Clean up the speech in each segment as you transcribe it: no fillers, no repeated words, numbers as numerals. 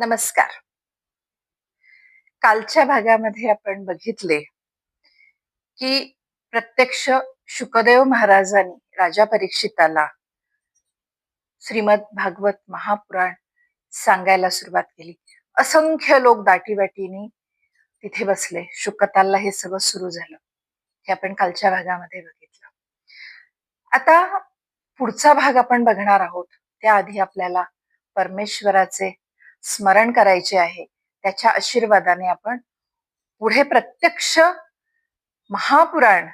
नमस्कार. कालच्या भागामध्ये आपण बघितले, की प्रत्यक्ष शुकदेव महाराजांनी राजा परीक्षिताला श्रीमद भागवत महापुराण सांगायला सुरुवात केली. असंख्य लोक दाटीवाटीने तिथे बसले. शुकताला हे सगळं सुरू झालं. हे आपण कालच्या भागामध्ये बघितलं. आता पुढचा भाग आपण बघणार आहोत. त्याआधी आपल्याला परमेश्वराचे स्मरण करायचे आहे. त्याच्या आशीर्वादाने आपण पुढे प्रत्यक्ष महापुराण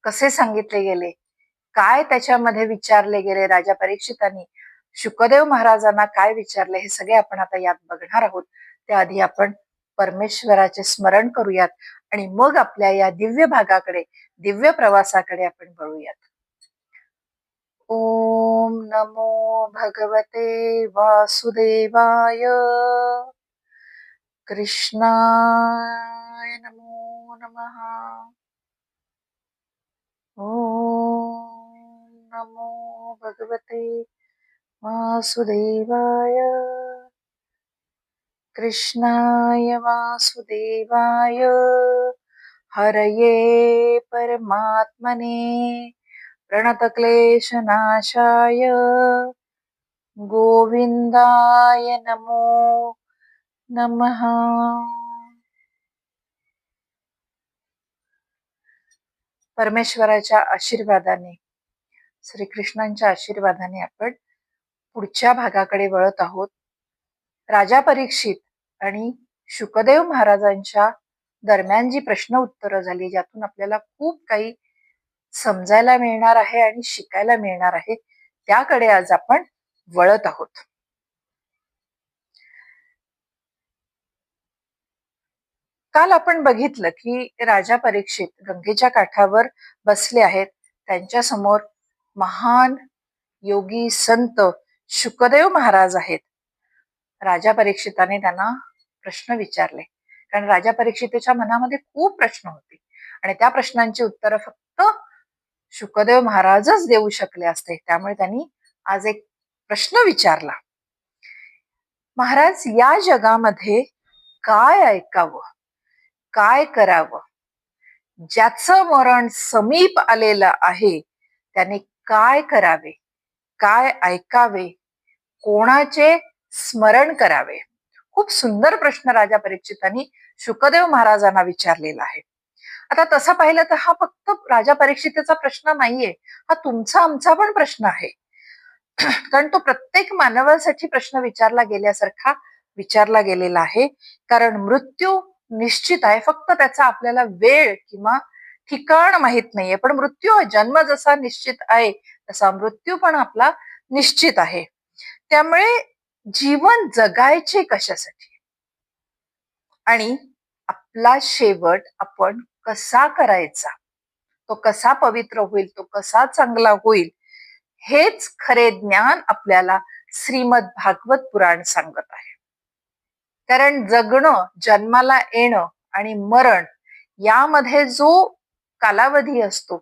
कसे सांगितले गेले, काय त्याच्यामध्ये विचारले गेले, राजा परीक्षितांनी शुकदेव महाराजांना काय विचारले, हे सगळे आपण आता यात बघणार आहोत. त्याआधी आपण परमेश्वराचे स्मरण करूयात आणि मग आपल्या या दिव्य भागाकडे, दिव्य प्रवासाकडे आपण वळूयात. ओम नमो भगवते वासुदेवाय. कृष्णाय नमो नमः. ओम नमो भगवते वासुदेवाय. कृष्णाय वासुदेवाय. हरये परमात्मने प्रणतक्लेशनाशाय गोविंदाय नमो नमः. परमेश्वराच्या आशीर्वादाने, श्रीकृष्णांच्या आशीर्वादाने आपण पुढच्या भागाकडे वळत आहोत. राजा परीक्षित आणि शुकदेव महाराजांच्या दरम्यान जी प्रश्न उत्तरं झाली, ज्यातून आपल्याला खूप काही समजायला मिळणार आहे आणि शिकायला मिळणार आहे, त्याकडे आज आपण वळत आहोत. काल आपण बघितलं की राजा परीक्षित गंगेच्या काठावर बसले आहेत. त्यांच्या समोर महान योगी संत शुकदेव महाराज आहेत. राजा परीक्षिताने त्यांना प्रश्न विचारले, कारण राजा परीक्षितेच्या मनामध्ये खूप प्रश्न होते आणि त्या प्रश्नांची उत्तरं फक्त शुकदेव महाराजच देऊ शकले असते. त्यामुळे त्यांनी आज एक प्रश्न विचारला, महाराज, या जगामध्ये काय ऐकावं, काय करावं? ज्याचं मरण समीप आलेलं आहे त्याने काय करावे, काय ऐकावे, कोणाचे स्मरण करावे? खूप सुंदर प्रश्न राजा परीक्षितांनी शुकदेव महाराजांना विचारलेला आहे. आता तसं पाहिलं तर हा फक्त राजा परीक्षितेचा प्रश्न नाहीये, हा तुमचा आमचा पण प्रश्न आहे. कारण तो प्रत्येक मानवासाठी प्रश्न विचारला गेल्यासारखा विचारला गेलेला आहे. कारण मृत्यू निश्चित आहे, फक्त त्याचा आपल्याला वेळ किंवा ठिकाण माहित नाहीये. पण मृत्यू, जन्म जसा निश्चित आहे तसा मृत्यू पण आपला निश्चित आहे. त्यामुळे जीवन जगायचे कशासाठी आणि आपला शेवट आपण कसा करायचा, तो कसा पवित्र होईल, तो कसा चांगला होईल, हेच खरे ज्ञान आपल्याला श्रीमद भागवत पुराण सांगत आहे. कारण जगणं, जन्माला येणं आणि मरण यामध्ये जो कालावधी असतो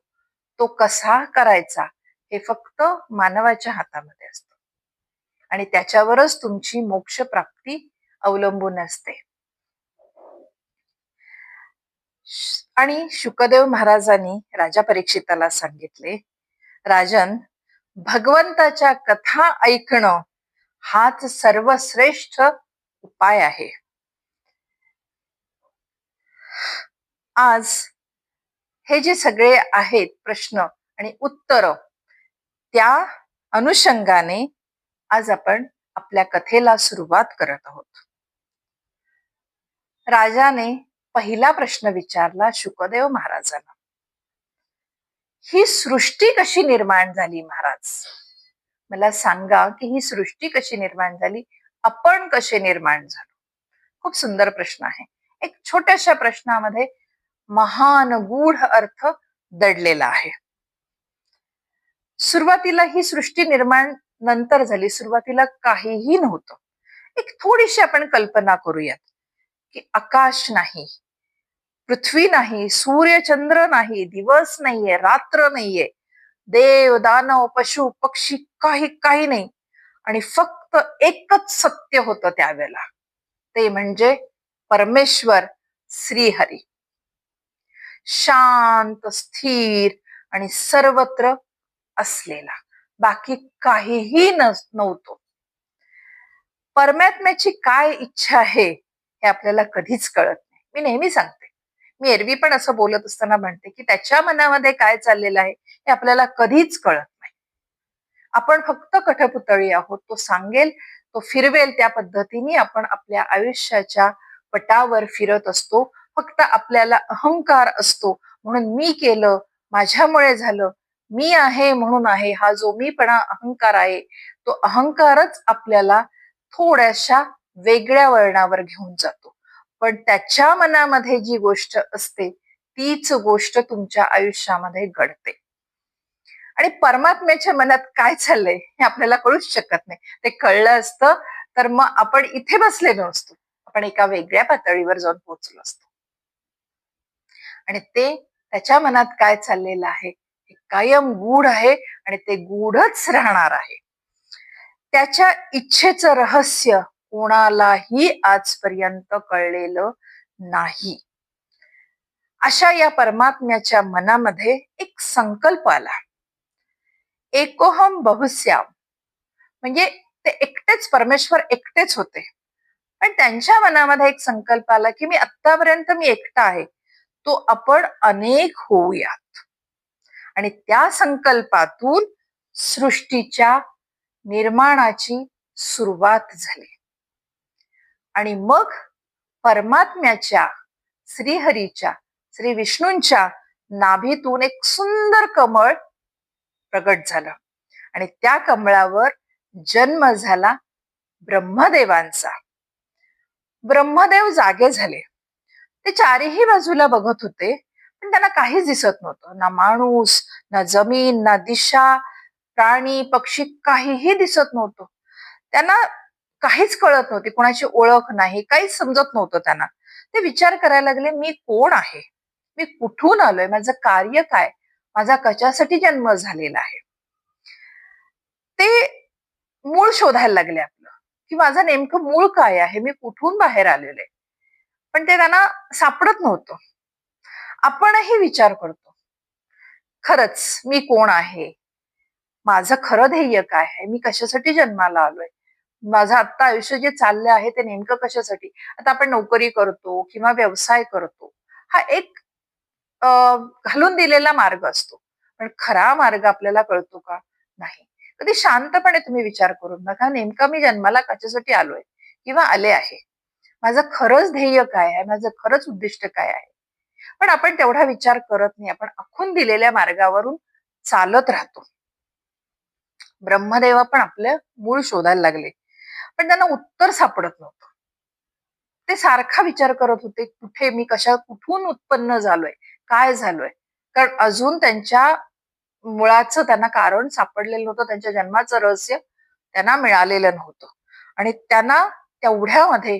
तो कसा करायचा हे फक्त मानवाच्या हातामध्ये असतं आणि त्याच्यावरच तुमची मोक्ष प्राप्ती अवलंबून असते. आणि शुकदेव महाराजांनी राजा परीक्षिताला सांगितले, राजन, भगवंताच्या कथा ऐकणं हाच सर्वश्रेष्ठ उपाय आहे. आज हे जे सगळे आहेत प्रश्न आणि उत्तर, त्या अनुषंगाने आज आपण आपल्या कथेला सुरुवात करत आहोत. राजाने पहिला प्रश्न विचारला शुकदेव महाराजांना, ही सृष्टी कशी निर्माण झाली महाराज? मला सांगा की ही सृष्टी कशी निर्माण झाली, आपण कसे निर्माण झालो? खूप सुंदर प्रश्न आहे. एक छोट्याशा प्रश्नामध्ये महान गूढ अर्थ दडलेला आहे. सुरुवातीला ही सृष्टी निर्माण नंतर झाली, सुरुवातीला काहीही नव्हतं. एक थोडीशी आपण कल्पना करूयात की आकाश नाही, पृथ्वी नाही, सूर्य चंद्र नाही, दिवस नाहीये, रात्र नाहीये, देव दानव पशु पक्षी काही काही नाही आणि फक्त एकच सत्य होतं त्यावेळेला, ते म्हणजे परमेश्वर श्रीहरी. शांत, स्थिर आणि सर्वत्र असलेला, बाकी काहीही नव्हतो. परमात्म्याची काय इच्छा आहे हे आपल्याला कधीच कळत नाही. मी नेहमी सांगते, मी एरवी पण असं बोलत असताना म्हणते की त्याच्या मनामध्ये काय चाललेलं आहे हे आपल्याला कधीच कळत नाही. आपण फक्त कठपुतळी आहोत. तो सांगेल, तो फिरवेल त्या पद्धतीने आपण आपल्या आयुष्याच्या पटावर फिरत असतो. फक्त आपल्याला अहंकार असतो, म्हणून मी केलं, माझ्यामुळे झालं, मी आहे म्हणून आहे, हा जो मीपणा अहंकार आहे, तो अहंकारच आपल्याला थोड्याशा वेगळ्या वळणावर घेऊन जातो. पण त्याच्या मनामध्ये जी गोष्ट असते तीच गोष्ट तुमच्या आयुष्यामध्ये घडते. आणि परमात्म्याच्या मनात काय चाललंय हे आपल्याला कळूच शकत नाही. ते कळलं असतं तर मग आपण इथे बसलेलो नसतो, आपण एका वेगळ्या पातळीवर जाऊन पोहोचलो असतो. आणि ते त्याच्या मनात काय चाललेलं आहे हे कायम गूढ आहे आणि ते गूढच राहणार आहे. त्याच्या इच्छेचं रहस्य कोणालाही आजपर्यंत कळलेलं नाही. अशा या परमात्म्याच्या मनामध्ये एक संकल्प आला, एकोहम बहुश्याम. म्हणजे ते एकटेच, परमेश्वर एकटेच होते, पण त्यांच्या मनामध्ये एक संकल्प आला की मी आतापर्यंत मी एकटा आहे, तो आपण अनेक होऊयात. आणि त्या संकल्पातून सृष्टीच्या निर्माणाची सुरुवात झाली. आणि मग परमात्म्याच्या, श्रीहरीच्या, श्री विष्णूंच्या नाभीतून एक सुंदर कमळ प्रगट झालं आणि त्या कमळावर जन्म झाला ब्रह्मदेवांचा. ब्रह्मदेव जागे झाले. ते चारही बाजूला बघत होते, पण त्यांना काहीच दिसत नव्हतं. ना माणूस, ना जमीन, ना दिशा, प्राणी, पक्षी, काहीही दिसत नव्हतं. त्यांना काहीच कळत नव्हते, कोणाची ओळख नाही, काहीच समजत नव्हतं त्यांना. ते विचार करायला लागले, मी कोण आहे, मी कुठून आलोय, माझं कार्य काय, माझा कशासाठी जन्म झालेला आहे. ते मूळ शोधायला लागले आपलं, की माझं नेमकं मूळ काय आहे, मी कुठून बाहेर आलेले. पण ते त्यांना सापडत नव्हतं. आपणही विचार करतो, खरंच मी कोण आहे, माझं खरं ध्येय काय आहे, मी कशासाठी जन्माला आलोय, माझं आता आयुष्य जे चाललं आहे ते नेमकं कशासाठी. आता आपण नोकरी करतो किंवा व्यवसाय करतो, हा एक घालून दिलेला मार्ग असतो, पण खरा मार्ग आपल्याला कळतो का? नाही. कधी शांतपणे तुम्ही विचार करून बघा, नेमका मी जन्माला कशासाठी आलोय किंवा आले आहे, माझं खरंच ध्येय काय आहे, माझं खरंच उद्दिष्ट काय आहे. पण आपण तेवढा विचार करत नाही, आपण आखून दिलेल्या मार्गावरून चालत राहतो. ब्रह्मदेव पण आपलं मूळ शोधायला लागले, पण त्यांना उत्तर सापडत नव्हतं. ते सारखा विचार करत होते, कुठे मी, कुठून उत्पन्न झालोय, काय झालोय. कारण अजून त्यांच्या मुळाचं त्यांना कारण सापडलेलं नव्हतं, त्यांच्या जन्माचं रहस्य त्यांना मिळालेलं नव्हतं. आणि त्यांना तेवढ्यामध्ये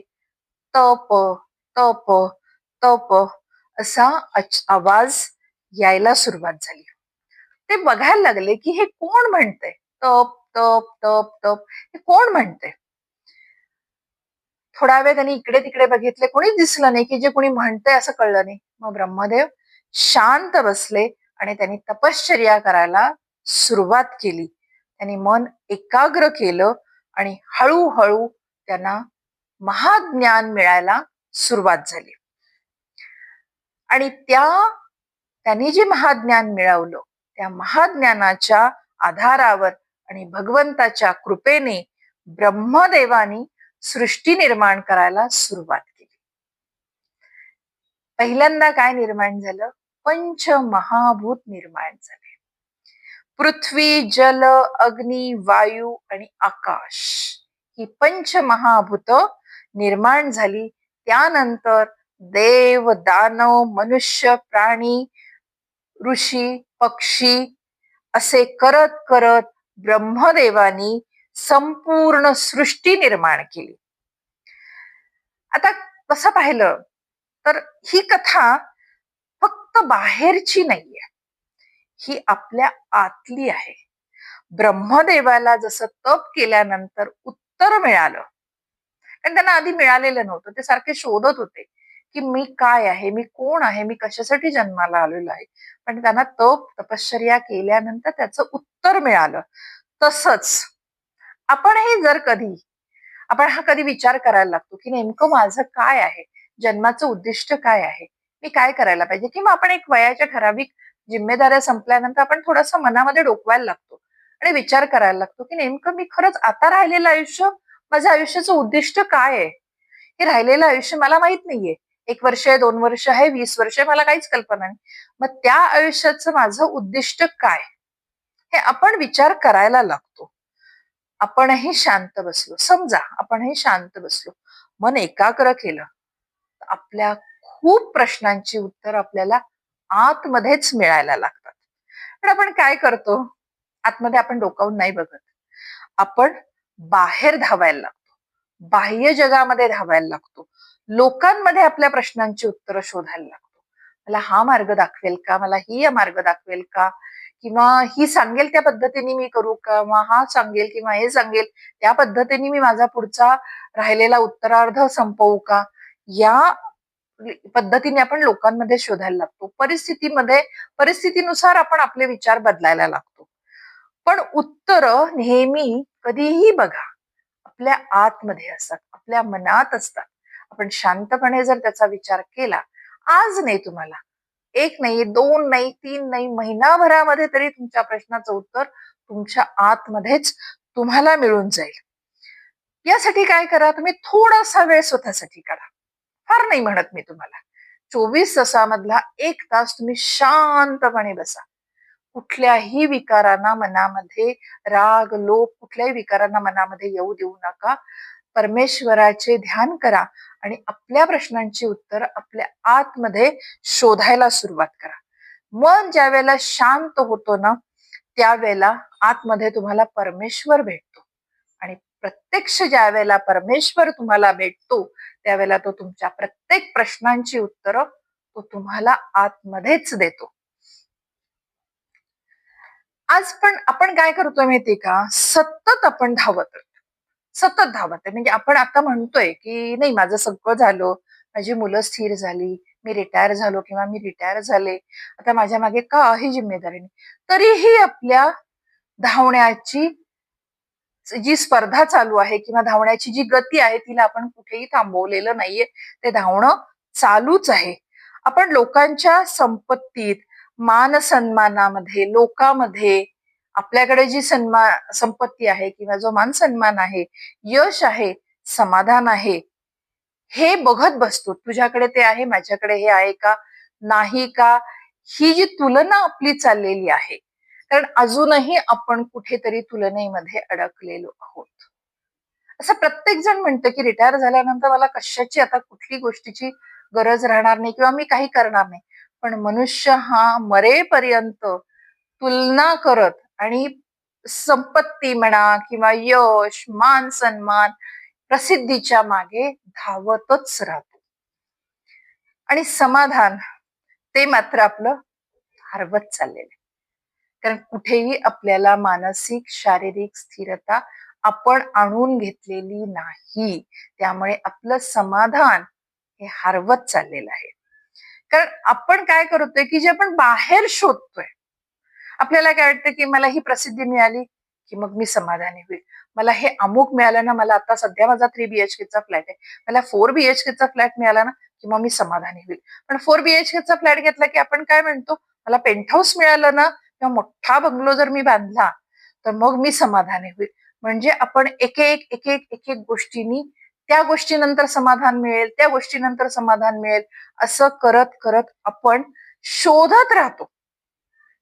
तप तप तप असा आवाज यायला सुरुवात झाली. ते बघायला लागले की हे कोण म्हणतंय, तप तप तप तप, हे कोण म्हणते. थोडा वेळ त्यांनी इकडे तिकडे बघितले, कोणीच दिसलं नाही, की जे कोणी म्हणतंय असं कळलं नाही. मग ब्रह्मदेव शांत बसले आणि त्यांनी तपश्चर्या करायला सुरुवात केली. त्यांनी मन एकाग्र केलं आणि हळूहळू त्यांना महाज्ञान मिळायला सुरुवात झाली. आणि त्यांनी जे महाज्ञान मिळवलं, त्या महाज्ञानाच्या आधारावर आणि भगवंताच्या कृपेने ब्रह्मदेवानी सृष्टी निर्माण करायला सुरुवात केली. पहिल्यांदा काय निर्माण झालं? पंचमहाभूत निर्माण झाले. पृथ्वी, जल, अग्नी, वायू आणि आकाश, ही पंचमहाभूत निर्माण झाली. त्यानंतर देव, दानव, मनुष्य, प्राणी, ऋषी, पक्षी असे करत करत ब्रह्मदेवानी संपूर्ण सृष्टी निर्माण केली. आता तसं पाहिलं तर ही कथा फक्त बाहेरची नाहीये, ही आपल्या आतली आहे. ब्रह्मदेवाला जसं तप केल्यानंतर उत्तर मिळालं, आणि त्यांना आधी मिळालेलं नव्हतं. ते सारखे शोधत होते की मी काय आहे, मी कोण आहे, मी कशासाठी जन्माला आलेलो आहे. पण त्यांना तपश्चर्या केल्यानंतर त्याचं उत्तर मिळालं. तसंच आपणही जर कधी आपण हा कधी विचार करायला लागतो की नेमकं माझं काय आहे, जन्माचं उद्दिष्ट काय आहे, मी काय करायला पाहिजे, किंवा आपण एक वयाच्या ठराविक जिम्मेदाऱ्या संपल्यानंतर आपण थोडंसं मनामध्ये डोकवायला लागतो आणि विचार करायला लागतो की नेमकं मी खरंच आता राहिलेलं आयुष्य, माझं आयुष्याचं उद्दिष्ट काय आहे. हे राहिलेलं आयुष्य मला माहित नाहीये. 1 वर्ष आहे, 2 वर्ष आहे, 20 वर्ष आहे, मला काहीच कल्पना नाही. मग त्या आयुष्याचं माझं उद्दिष्ट काय, हे आपण विचार करायला लागतो. आपणही शांत बसलो, समजा आपणही शांत बसलो, मन एकाग्र केलं, तर आपल्या खूप प्रश्नांची उत्तर आपल्याला आतमध्येच मिळायला लागतात. पण आपण काय करतो, आतमध्ये आपण डोकावून नाही बघत, आपण बाहेर धावायला लागतो, बाह्य जगामध्ये धावायला लागतो, लोकांमध्ये आपल्या प्रश्नांची उत्तरं शोधायला लागतो. मला हा मार्ग दाखवेल का, मला ही मार्ग दाखवेल का, किंवा ही सांगेल त्या पद्धतीने मी करू का, किंवा हा सांगेल किंवा हे सांगेल त्या पद्धतीने मी माझा पुढचा राहिलेला उत्तरार्ध संपवू का, या पद्धतीने आपण लोकांमध्ये शोधायला लागतो. परिस्थितीनुसार आपण आपले विचार बदलायला लागतो. पण उत्तर नेहमी कधीही बघा आपल्या आतमध्ये असतात, आपल्या मनात असतात. आपण शांतपणे जर त्याचा विचार केला, आज नाही, तुम्हाला 1 नाही, 2 नाही, 3 नाही, महिनाभरामध्ये तरी तुमच्या प्रश्नाचं उत्तर तुमच्या आतमध्येच तुम्हाला मिळून जाईल. यासाठी काय करा, तुम्ही थोडासा वेळ स्वतःसाठी काढा. फार नाही म्हणत मी तुम्हाला, 24 तासामधला 1 तास तुम्ही शांतपणे बसा. कुठल्याही विकारांना मनामध्ये, राग, लोभ, कुठल्याही विकारांना मनामध्ये येऊ देऊ नका. परमेश्वराचे ध्यान करा आणि आपल्या प्रश्नांची उत्तर आपल्या आतमध्ये शोधायला सुरुवात करा. मन ज्या वेळेला शांत होतो ना, त्यावेळेला आतमध्ये तुम्हाला परमेश्वर भेटतो. आणि प्रत्यक्ष ज्या वेळेला परमेश्वर तुम्हाला भेटतो, त्यावेळेला तो तुमच्या प्रत्येक प्रश्नांची उत्तरं तो तुम्हाला आतमध्येच देतो. आज पण आपण काय करतोय माहितीये का, सतत आपण धावत, सतत धावत आहे. म्हणजे आपण आता म्हणतोय की नाही, माझं सगळं झालं, माझी मुलं स्थिर झाली, मी रिटायर झालो किंवा मी रिटायर झाले, आता माझ्या मागे काही जिम्मेदारी नाही. तरीही आपल्या धावण्याची जी स्पर्धा चालू आहे किंवा धावण्याची जी गती आहे, तिला आपण कुठेही थांबवलेलं नाहीये. ते धावणं चालूच आहे. आपण लोकांच्या संपत्तीत, मान सन्मानामध्ये, लोकांमध्ये आपल्याकडे जी संपत्ती आहे किंवा जो मान सन्मान आहे, यश आहे, समाधान आहे, हे बघत बसतो. तुझ्याकडे ते आहे, माझ्याकडे हे आहे का, नाही का, ही जी तुलना आपली चाललेली आहे. कारण अजूनही आपण कुठेतरी तुलनेमध्ये अडकलेलो आहोत. असं प्रत्येक जण म्हणतं की रिटायर झाल्यानंतर मला कशाची आता कुठली गोष्टीची गरज राहणार नाही किंवा मी काही करणार नाही. पण मनुष्य हा मरेपर्यंत तुलना करत आणि संपत्ती म्हणा किंवा यश, मान सन्मान, प्रसिद्धीच्या मागे धावतच राहतो. आणि समाधान ते मात्र आपलं हरवत चाललेलं आहे. कारण कुठेही आपल्याला मानसिक, शारीरिक स्थिरता आपण आणून घेतलेली नाही. त्यामुळे आपलं समाधान हे हरवत चाललेलं आहे. कारण आपण काय करतोय की जे आपण बाहेर शोधतोय, आपल्याला काय वाटतं की मला ही प्रसिद्धी मिळाली की मग मी समाधानी होईल. मला हे अमुक मिळालं ना, मला आता सध्या माझा 3 BHKचा फ्लॅट आहे, मला 4 BHKचा फ्लॅट मिळाला ना की मग मी समाधानी होईल. पण 4 BHKचा फ्लॅट घेतला की आपण काय म्हणतो, मला पेंट हाऊस मिळालं ना किंवा मोठा बंगलो जर मी बांधला तर मग मी समाधानी होईल. म्हणजे आपण एक एक गोष्टींनी, त्या गोष्टीनंतर समाधान मिळेल, त्या गोष्टीनंतर समाधान मिळेल, असं करत करत आपण शोधत राहतो.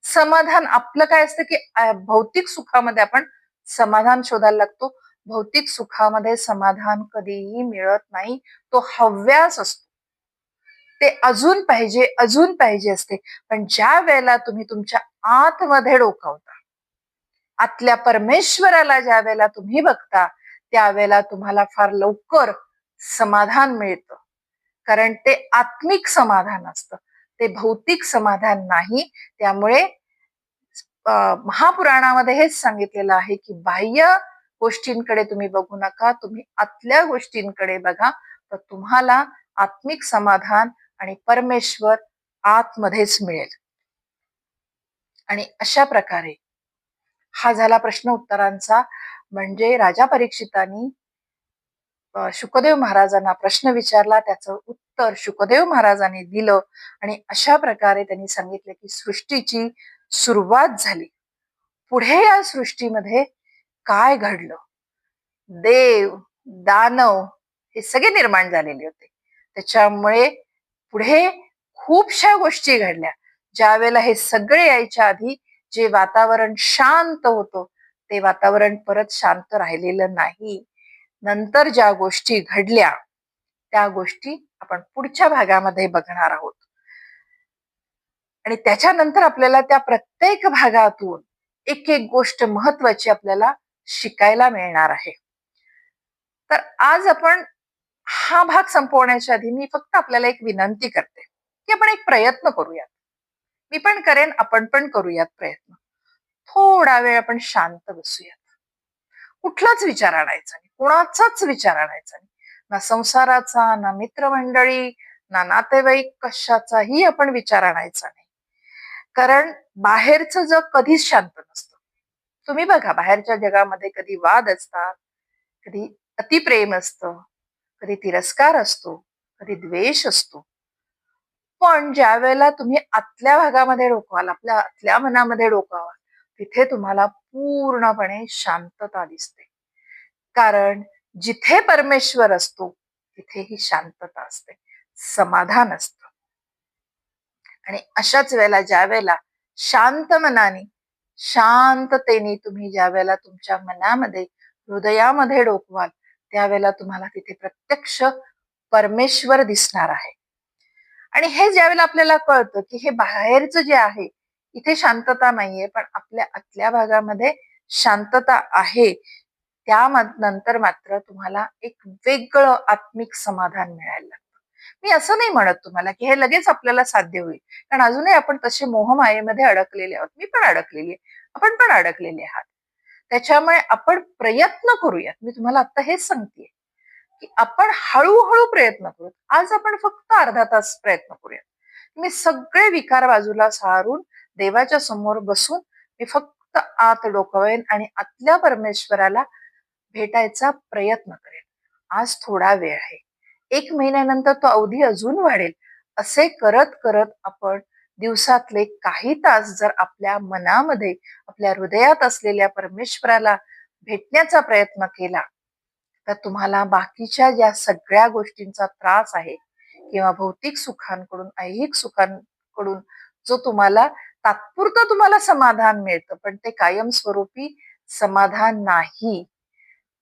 समाधान आपलं काय असतं की भौतिक सुखामध्ये आपण समाधान शोधायला लागतो. भौतिक सुखामध्ये समाधान कधीही मिळत नाही. तो हव्यास असतो. ते अजून पाहिजे, अजून पाहिजे असते. पण ज्या वेळेला तुम्ही तुमच्या आतमध्ये डोकावता, आतल्या परमेश्वराला ज्या वेळेला तुम्ही बघता, त्यावेळेला तुम्हाला फार लवकर समाधान मिळतं. कारण ते आत्मिक समाधान असतं, ते भौतिक समाधान नाही. त्यामुळे महापुराणामध्ये हेच सांगितलेलं आहे की बाह्य गोष्टींकडे तुम्ही बघू नका, तुम्ही आतल्या गोष्टींकडे बघा, तर तुम्हाला आत्मिक समाधान आणि परमेश्वर आतमध्येच मिळेल. आणि अशा प्रकारे हा झाला प्रश्न उत्तरांचा. म्हणजे राजा परीक्षितांनी शुकदेव महाराजांना प्रश्न विचारला, त्याचं उत्तर शुकदेव महाराजांनी दिलं आणि अशा प्रकारे त्यांनी सांगितलं की सृष्टीची सुरुवात झाली. पुढे या सृष्टीमध्ये काय घडलं, देव दानव हे सगळे निर्माण झालेले होते. त्याच्यामुळे पुढे खूपशा गोष्टी घडल्या. ज्या वेळेला हे सगळे यायच्या आधी जे वातावरण शांत होतं, ते वातावरण परत शांत राहिलेलं नाही. नंतर ज्या गोष्टी घडल्या त्या गोष्टी आपण पुढच्या भागामध्ये बघणार आहोत. आणि त्याच्यानंतर आपल्याला त्या प्रत्येक भागातून एक एक गोष्ट महत्वाची आपल्याला शिकायला मिळणार आहे. तर आज आपण हा भाग संपवण्याच्या आधी मी फक्त आपल्याला एक विनंती करते की आपण एक प्रयत्न करूयात. मी पण करेन, आपण पण करूयात प्रयत्न. थोडा वेळ आपण शांत बसूयात. कुठलाच विचार आणायचा नाही, कोणाचाच विचार आणायचा नाही, ना संसाराचा, ना मित्रमंडळी, ना नातेवाईक, कशाचाही आपण विचार आणायचा नाही. कारण बाहेरचं जग कधीच शांत नसतं. तुम्ही बघा, बाहेरच्या जगामध्ये कधी वाद असतात, कधी अतिप्रेम असतं, कधी तिरस्कार असतो, कधी द्वेष असतो. पण ज्या वेळेला तुम्ही आतल्या भागामध्ये डोकवाल, आपल्या आतल्या मनामध्ये डोकावाल, तिथे तुम्हाला पूर्णपणे शांतता दिसते. कारण जिथे परमेश्वर असतो तिथे ही शांतता असते, समाधान असतं. आणि अशाच वेळेला ज्या वेळेला शांत मनाने, शांततेने तुम्ही ज्या वेळेला तुमच्या मनामध्ये, हृदयामध्ये डोकवाल, त्यावेळेला तुम्हाला तिथे प्रत्यक्ष परमेश्वर दिसणार आहे. आणि हे ज्यावेळेला आपल्याला कळतं की हे बाहेरचं जे आहे इथे शांतता नाहीये, पण आपल्या आतल्या भागामध्ये शांतता आहे, त्या नंतर मात्र तुम्हाला एक वेगळं आत्मिक समाधान मिळायला लागतं. मी असं नाही म्हणत तुम्हाला की हे लगेच आपल्याला साध्य होईल, कारण अजूनही आपण तसे मोहमायेमध्ये अडकलेले आहोत. मी पण अडकलेली आहे, आपण पण अडकलेले आहात. त्याच्यामुळे आपण प्रयत्न करूयात. मी तुम्हाला आता हेच सांगतेय की आपण हळूहळू प्रयत्न करूयात. आज आपण फक्त अर्धा तास प्रयत्न करूयात. मी सगळे विकार बाजूला सारून देवाच्या समोर बसून मी फक्त आत डोकवेन आणि आतल्या परमेश्वराला भेटायचा प्रयत्न करेन. आज थोडा वेळ आहे, 1 महिन्यानंतर तो अवधी अजून वाढेल. असे करत करत आपण दिवसातले काही तास जर आपल्या मनामध्ये, आपल्या हृदयात असलेल्या परमेश्वराला भेटण्याचा प्रयत्न केला, तर तुम्हाला बाकीच्या ज्या सगळ्या गोष्टींचा त्रास आहे किंवा भौतिक सुखांकडून, ऐहिक सुखांकडून जो तुम्हाला तात्पुरतं तुम्हाला समाधान मिळतं, पण ते कायमस्वरूपी समाधान नाही.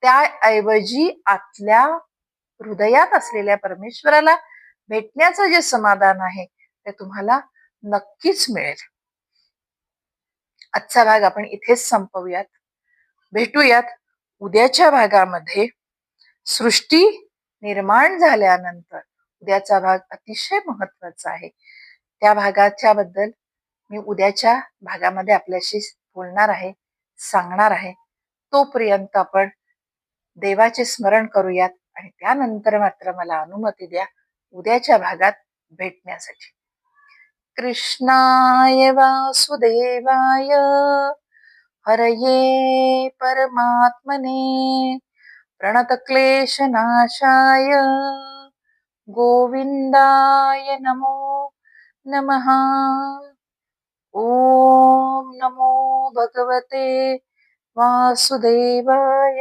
त्याऐवजी आतल्या हृदयात असलेल्या परमेश्वराला भेटण्याचं जे समाधान आहे ते तुम्हाला नक्कीच मिळेल. आजचा भाग आपण इथेच संपवूयात. भेटूयात उद्याच्या भागामध्ये. सृष्टी निर्माण झाल्यानंतर उद्याचा भाग अतिशय महत्वाचा आहे. त्या भागाच्या बद्दल मी उद्याच्या भागामध्ये आपल्याशी बोलणार आहे, सांगणार आहे. तोपर्यंत आपण देवाचे स्मरण करूयात आणि त्यानंतर मात्र मला अनुमती द्या उद्याच्या भागात भेटण्यासाठी. कृष्णाय वासुदेवाय हरये परमात्मने प्रणतक्लेशनाशाय गोविंदाय नमो नमः. ओम नमो भगवते वासुदेवाय.